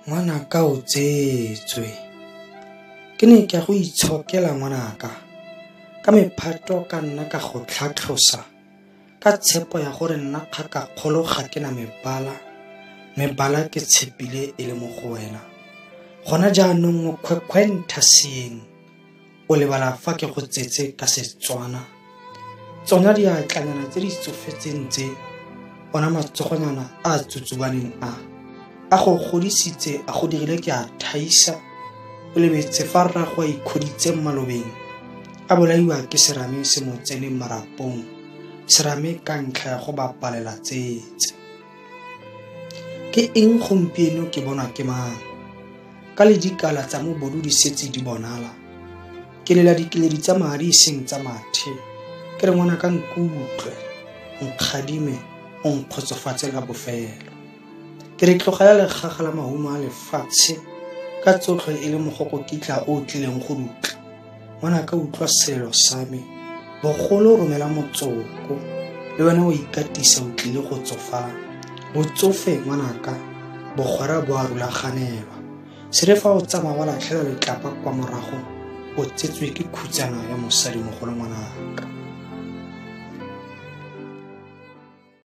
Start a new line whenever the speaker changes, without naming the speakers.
Ngwanaka o tsetswe. Ke ne ke go itshokela ngwanaka. Ka mephato ka nna ka go tlhatlhosa. Ka tshepo ya gore nna kgakakgolo ga ke na mebala. Mebala ke tshepile e le mo go wena. Gona jaanong o kgwekgwentha seeng. O lebala fa ke go tsetse ka Setswana. Tsona di atlanyana tse di tsofetseng tse. Ona matsogonyana a tsutsubaneng a go godisitse a go dirile ke a thaisa. O lebetse fa rragwe a ikgoditse malobeng. A bolaiwa ke serame se mo tsene marapong. Serame ka ntlha ya go bapalela tsetse. Ke eng gompieno ke bonwa ke mang? Ka le dikala tsa mobodu di setse di bonala. Ke lela dikiledi tsa madi seng tsa mathe. Ke re ngwana ka nkutlwe. Nkgadime o nkgotsofatse ka bofelo. Ke re tlogela legaga la mahumo a lefatshe. Ka tsotlhe e le mogoko kitla o tlileng go dutla. Ngwana ka utlwa selelo sa me. Bogolo romela motsoko. Le wena o ikatisa o tlile go tsofala. Botsofe ngwanaka. Bogwera bo a rulaganelwa. Se re fa o tsamaya wa latlhela letlapa kwa morago. O tsetswe ke khutsana ya mosadi mogolo ngwanaka.